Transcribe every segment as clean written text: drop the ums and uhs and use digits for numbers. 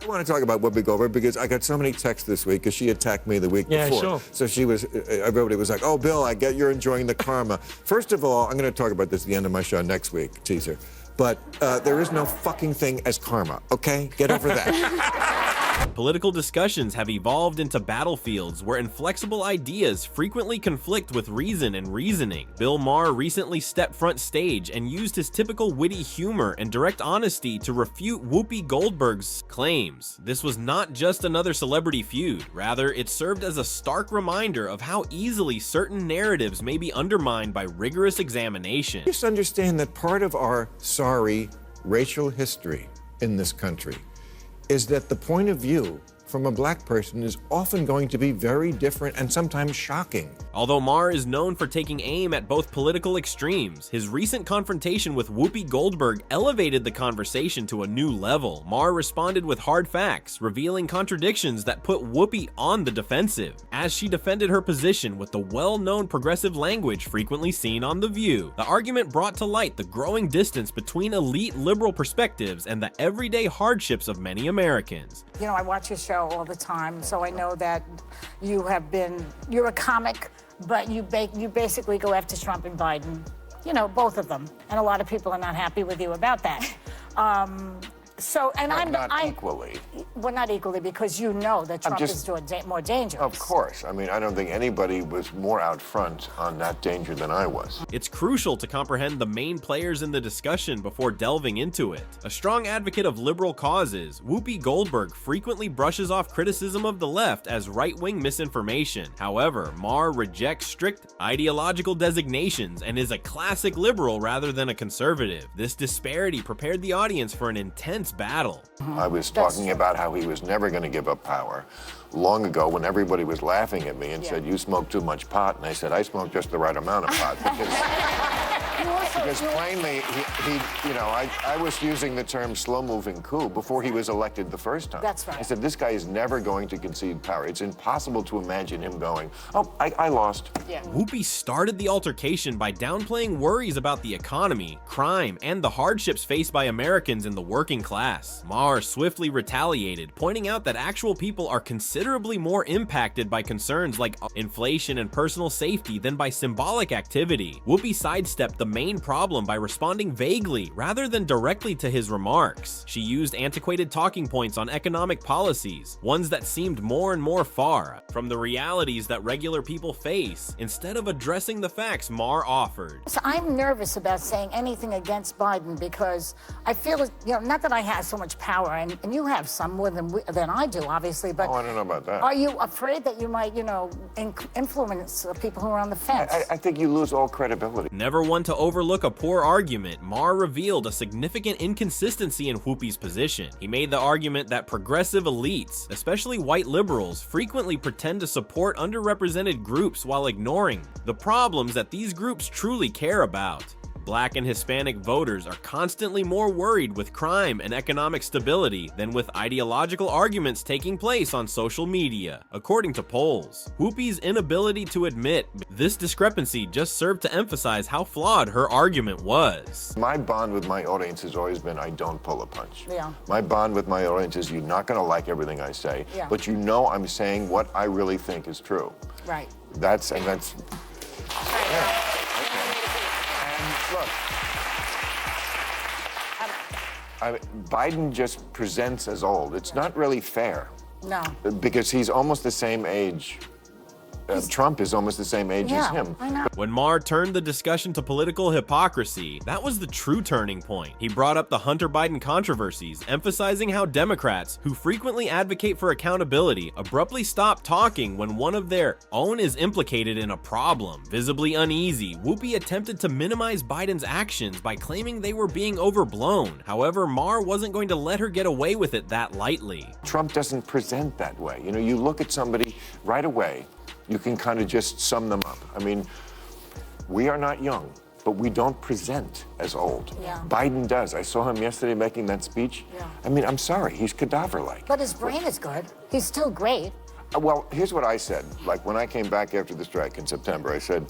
I want to talk about Whoopi Goldberg because I got so many texts this week because she attacked me the week before. Sure. So everybody was like, oh, Bill, I get you're enjoying the karma. First of all, I'm going to talk about this at the end of my show next week, teaser. But there is no fucking thing as karma, okay? Get over that. Political discussions have evolved into battlefields where inflexible ideas frequently conflict with reason and reasoning. Bill Maher recently stepped front stage and used his typical witty humor and direct honesty to refute Whoopi Goldberg's claims. This was not just another celebrity feud, rather it served as a stark reminder of how easily certain narratives may be undermined by rigorous examination. Just understand that part of our sorry racial history in this country is that the point of view from a black person is often going to be very different and sometimes shocking. Although Maher is known for taking aim at both political extremes, his recent confrontation with Whoopi Goldberg elevated the conversation to a new level. Maher responded with hard facts, revealing contradictions that put Whoopi on the defensive, as she defended her position with the well-known progressive language frequently seen on The View. The argument brought to light the growing distance between elite liberal perspectives and the everyday hardships of many Americans. You know, I watch your show all the time, so I know that you're a comic, but you basically go after Trump and Biden, you know, both of them, and a lot of people are not happy with you about that. I'm not equally. Well, not equally, because you know that Trump is more dangerous. Of course. I mean, I don't think anybody was more out front on that danger than I was. It's crucial to comprehend the main players in the discussion before delving into it. A strong advocate of liberal causes, Whoopi Goldberg frequently brushes off criticism of the left as right-wing misinformation. However, Maher rejects strict ideological designations and is a classic liberal rather than a conservative. This disparity prepared the audience for an intense battle. I was talking about how he was never going to give up power long ago when everybody was laughing at me and said, you smoke too much pot. And I said, I smoke just the right amount of pot. Because plainly, I was using the term slow-moving coup before he was elected the first time. That's right. I said, this guy is never going to concede power. It's impossible to imagine him going, oh, I lost. Yeah. Whoopi started the altercation by downplaying worries about the economy, crime, and the hardships faced by Americans in the working class. Maher swiftly retaliated, pointing out that actual people are considerably more impacted by concerns like inflation and personal safety than by symbolic activity. Whoopi sidestepped the main problem by responding vaguely rather than directly to his remarks. She used antiquated talking points on economic policies, ones that seemed more and more far from the realities that regular people face, instead of addressing the facts Maher offered. So I'm nervous about saying anything against Biden because I feel, not that I have so much power, and you have some more than I do, obviously, but Oh, I don't know about that. Are you afraid that you might, influence people who are on the fence? I think you lose all credibility. Never one to overlook a poor argument, Maher revealed a significant inconsistency in Whoopi's position. He made the argument that progressive elites, especially white liberals, frequently pretend to support underrepresented groups while ignoring the problems that these groups truly care about. Black and Hispanic voters are constantly more worried with crime and economic stability than with ideological arguments taking place on social media, according to polls. Whoopi's inability to admit this discrepancy just served to emphasize how flawed her argument was. My bond with my audience has always been I don't pull a punch. Yeah. My bond with my audience is you're not going to like everything I say, but you know I'm saying what I really think is true. Right. That's. Right. Yeah. Look, Biden just presents as old. It's not really fair. No. Because he's almost the same age. Trump is almost the same age as him. I know. When Maher turned the discussion to political hypocrisy, that was the true turning point. He brought up the Hunter Biden controversies, emphasizing how Democrats, who frequently advocate for accountability, abruptly stop talking when one of their own is implicated in a problem. Visibly uneasy, Whoopi attempted to minimize Biden's actions by claiming they were being overblown. However, Maher wasn't going to let her get away with it that lightly. Trump doesn't present that way. You look at somebody right away, you can kind of just sum them up. I mean, we are not young, but we don't present as old. Yeah. Biden does. I saw him yesterday making that speech. Yeah. I mean, I'm sorry, he's cadaver-like. But his brain is good. He's still great. Well, here's what I said. Like when I came back after the strike in September, I said,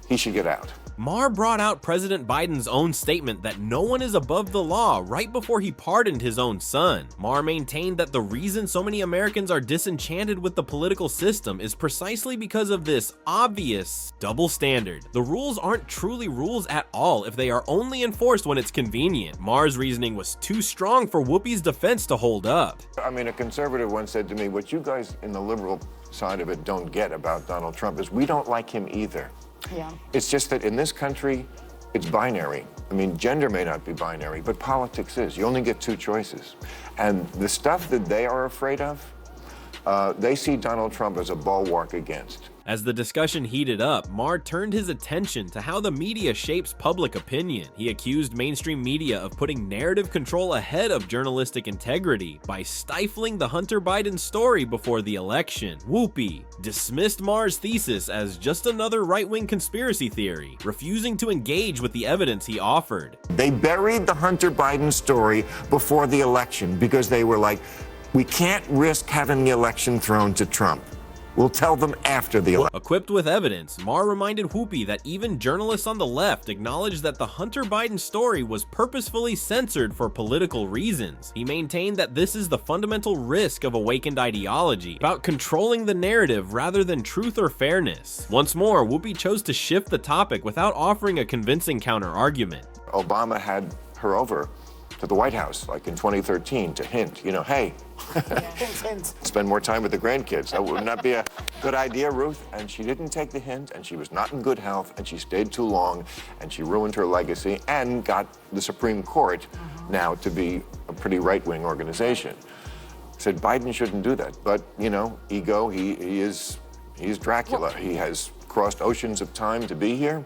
he should get out. Maher brought out President Biden's own statement that no one is above the law right before he pardoned his own son. Maher maintained that the reason so many Americans are disenchanted with the political system is precisely because of this obvious double standard. The rules aren't truly rules at all if they are only enforced when it's convenient. Maher's reasoning was too strong for Whoopi's defense to hold up. I mean, a conservative once said to me, what you guys in the liberal side of it don't get about Donald Trump is we don't like him either. Yeah. It's just that in this country, it's binary. I mean, gender may not be binary, but politics is. You only get two choices. And the stuff that they are afraid of, they see Donald Trump as a bulwark against. As the discussion heated up, Maher turned his attention to how the media shapes public opinion. He accused mainstream media of putting narrative control ahead of journalistic integrity by stifling the Hunter Biden story before the election. Whoopi dismissed Maher's thesis as just another right-wing conspiracy theory, refusing to engage with the evidence he offered. They buried the Hunter Biden story before the election because they were like, we can't risk having the election thrown to Trump. We'll tell them after the election. Equipped with evidence, Maher reminded Whoopi that even journalists on the left acknowledged that the Hunter Biden story was purposefully censored for political reasons. He maintained that this is the fundamental risk of awakened ideology, about controlling the narrative rather than truth or fairness. Once more, Whoopi chose to shift the topic without offering a convincing counter-argument. Obama had her over to the White House, like in 2013, to hint, you know, hey, spend more time with the grandkids. That would not be a good idea, Ruth. And she didn't take the hint, and she was not in good health, and she stayed too long, and she ruined her legacy and got the Supreme Court now to be a pretty right-wing organization. Said Biden shouldn't do that, but, you know, ego, he's Dracula. He has crossed oceans of time to be here,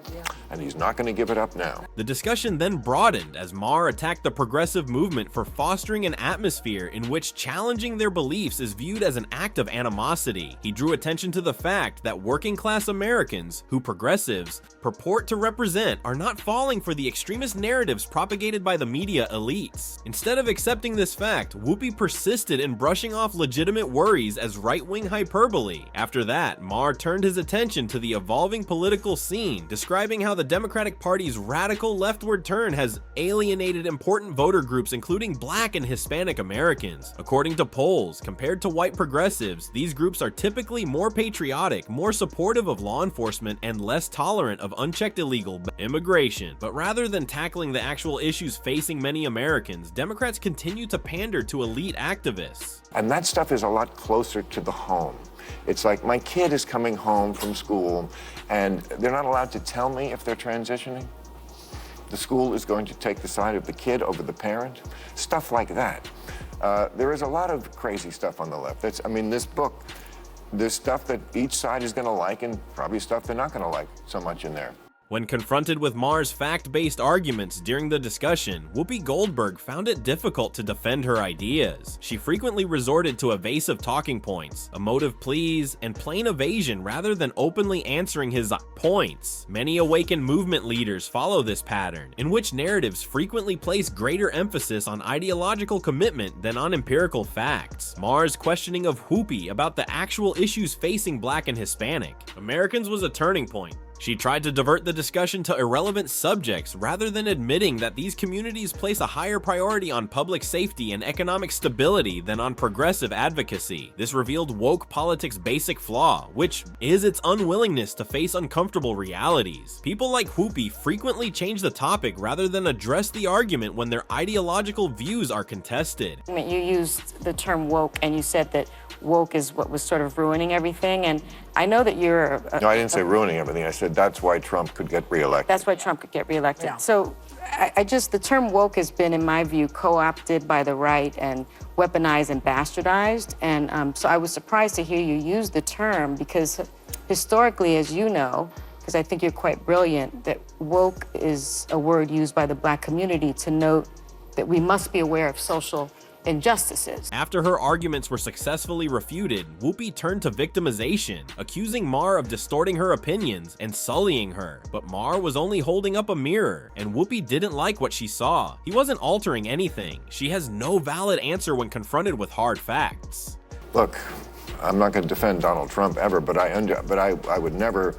and he's not going to give it up now. The discussion then broadened as Maher attacked the progressive movement for fostering an atmosphere in which challenging their beliefs is viewed as an act of animosity. He drew attention to the fact that working-class Americans, who progressives purport to represent, are not falling for the extremist narratives propagated by the media elites. Instead of accepting this fact, Whoopi persisted in brushing off legitimate worries as right-wing hyperbole. After that, Maher turned his attention to the evolving political scene, describing how the Democratic Party's radical leftward turn has alienated important voter groups including Black and Hispanic Americans. According to polls, compared to white progressives, these groups are typically more patriotic, more supportive of law enforcement, and less tolerant of unchecked illegal immigration. But rather than tackling the actual issues facing many Americans, Democrats continue to pander to elite activists. And that stuff is a lot closer to the home. It's like my kid is coming home from school and they're not allowed to tell me if they're transitioning. The school is going to take the side of the kid over the parent. Stuff like that. There is a lot of crazy stuff on the left. I mean, this book, there's stuff that each side is going to like and probably stuff they're not going to like so much in there. When confronted with Maher's fact-based arguments during the discussion, Whoopi Goldberg found it difficult to defend her ideas. She frequently resorted to evasive talking points, emotive pleas, and plain evasion rather than openly answering his points. Many awakened movement leaders follow this pattern, in which narratives frequently place greater emphasis on ideological commitment than on empirical facts. Maher's questioning of Whoopi about the actual issues facing Black and Hispanic Americans was a turning point. She tried to divert the discussion to irrelevant subjects rather than admitting that these communities place a higher priority on public safety and economic stability than on progressive advocacy. This revealed woke politics' basic flaw, which is its unwillingness to face uncomfortable realities. People like Whoopi frequently change the topic rather than address the argument when their ideological views are contested. You used the term woke, and you said that woke is what was sort of ruining everything, and I know that you're... No, I didn't say ruining everything. I said that's why Trump could get reelected. That's why Trump could get reelected. Yeah. So the term woke has been, in my view, co-opted by the right and weaponized and bastardized. And so I was surprised to hear you use the term because historically, as you know, because I think you're quite brilliant, that woke is a word used by the Black community to note that we must be aware of social injustices. After her arguments were successfully refuted, Whoopi turned to victimization, accusing Maher of distorting her opinions and sullying her. But Maher was only holding up a mirror, and Whoopi didn't like what she saw. He wasn't altering anything. She has no valid answer when confronted with hard facts. Look, I'm not going to defend Donald Trump ever, but I would never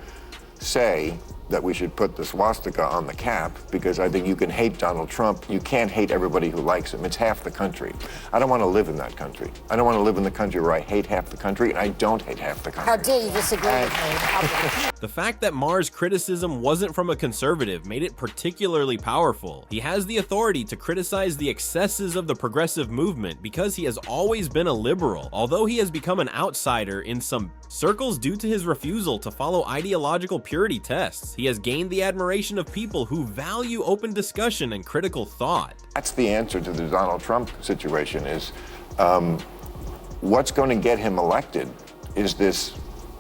say that we should put the swastika on the cap, because I think you can hate Donald Trump. You can't hate everybody who likes him. It's half the country. I don't want to live in that country. I don't want to live in the country where I hate half the country, and I don't hate half the country. How dare you disagree with me? The fact that Maher's criticism wasn't from a conservative made it particularly powerful. He has the authority to criticize the excesses of the progressive movement because he has always been a liberal, although he has become an outsider in some circles due to his refusal to follow ideological purity tests. He has gained the admiration of people who value open discussion and critical thought. That's the answer to the Donald Trump situation is, what's going to get him elected is this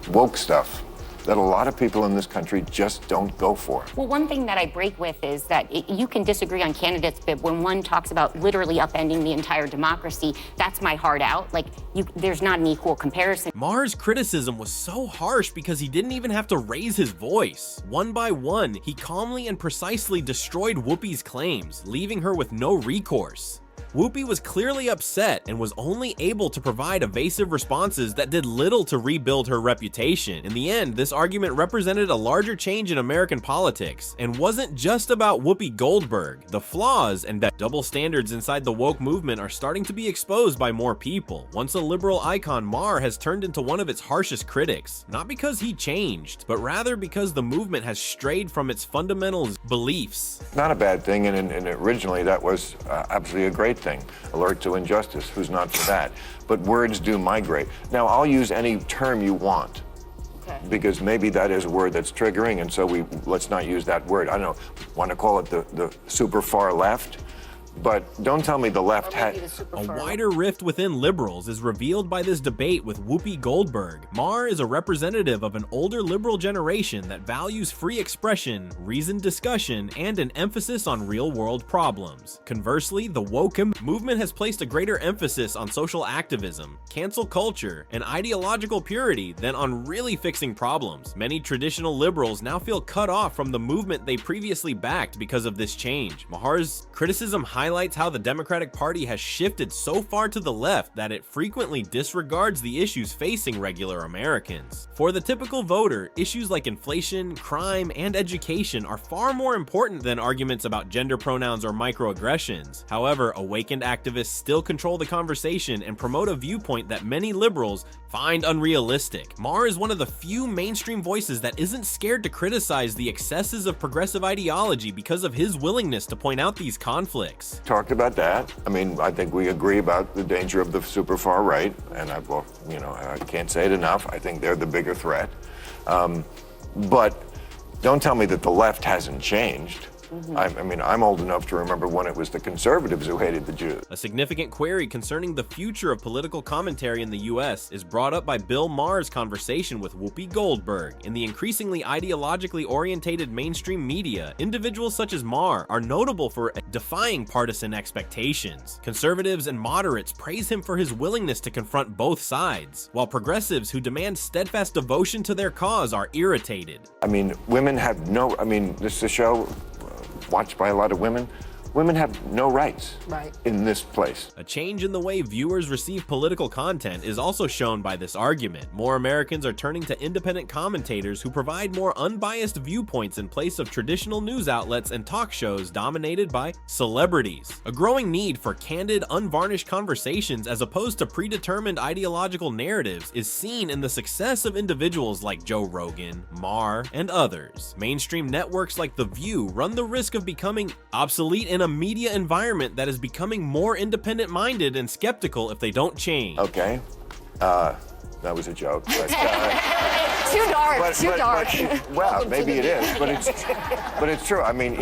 woke stuff that a lot of people in this country just don't go for. Well, one thing that I break with is that you can disagree on candidates, but when one talks about literally upending the entire democracy, that's my heart out. Like, there's not an equal comparison. Maher's criticism was so harsh because he didn't even have to raise his voice. One by one, he calmly and precisely destroyed Whoopi's claims, leaving her with no recourse. Whoopi was clearly upset and was only able to provide evasive responses that did little to rebuild her reputation. In the end, this argument represented a larger change in American politics and wasn't just about Whoopi Goldberg. The flaws and that double standards inside the woke movement are starting to be exposed by more people. Once a liberal icon, Maher has turned into one of its harshest critics, not because he changed, but rather because the movement has strayed from its fundamental beliefs. Not a bad thing, and originally that was absolutely a great thing. Alert to injustice, who's not for that? But words do migrate. Now, I'll use any term you want, because maybe that is a word that's triggering, and so let's not use that word. I don't know, want to call it the super far left? But don't tell me the left had... A wider rift within liberals is revealed by this debate with Whoopi Goldberg. Maher is a representative of an older liberal generation that values free expression, reasoned discussion, and an emphasis on real-world problems. Conversely, the woke movement has placed a greater emphasis on social activism, cancel culture, and ideological purity than on really fixing problems. Many traditional liberals now feel cut off from the movement they previously backed because of this change. Maher's criticism highlights how the Democratic Party has shifted so far to the left that it frequently disregards the issues facing regular Americans. For the typical voter, issues like inflation, crime, and education are far more important than arguments about gender pronouns or microaggressions. However, awakened activists still control the conversation and promote a viewpoint that many liberals find unrealistic. Maher is one of the few mainstream voices that isn't scared to criticize the excesses of progressive ideology because of his willingness to point out these conflicts. Talked about that. I mean, I think we agree about the danger of the super far right, and I can't say it enough. I think they're the bigger threat. But don't tell me that the left hasn't changed. I mean, I'm old enough to remember when it was the conservatives who hated the Jews. A significant query concerning the future of political commentary in the US is brought up by Bill Maher's conversation with Whoopi Goldberg. In the increasingly ideologically orientated mainstream media, individuals such as Maher are notable for defying partisan expectations. Conservatives and moderates praise him for his willingness to confront both sides, while progressives who demand steadfast devotion to their cause are irritated. I mean, women have this is a show watched by a lot of women. Women have no rights in this place. A change in the way viewers receive political content is also shown by this argument. More Americans are turning to independent commentators who provide more unbiased viewpoints in place of traditional news outlets and talk shows dominated by celebrities. A growing need for candid, unvarnished conversations as opposed to predetermined ideological narratives is seen in the success of individuals like Joe Rogan, Maher, and others. Mainstream networks like The View run the risk of becoming obsolete in a media environment that is becoming more independent-minded and skeptical if they don't change. Okay, that was a joke. But, Too dark. Well, maybe it is, but it's true. I mean,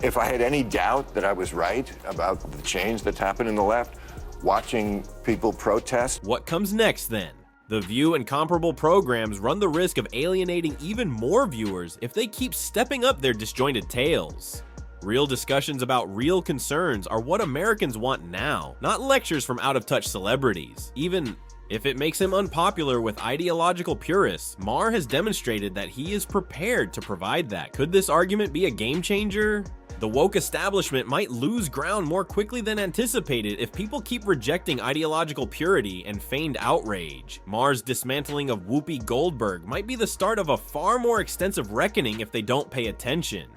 if I had any doubt that I was right about the change that's happened in the left, watching people protest. What comes next then? The View and comparable programs run the risk of alienating even more viewers if they keep stepping up their disjointed tales. Real discussions about real concerns are what Americans want now, not lectures from out-of-touch celebrities. Even If it makes him unpopular with ideological purists, Maher has demonstrated that he is prepared to provide that. Could this argument be a game changer? The woke establishment might lose ground more quickly than anticipated if people keep rejecting ideological purity and feigned outrage. Maher's dismantling of Whoopi Goldberg might be the start of a far more extensive reckoning if they don't pay attention.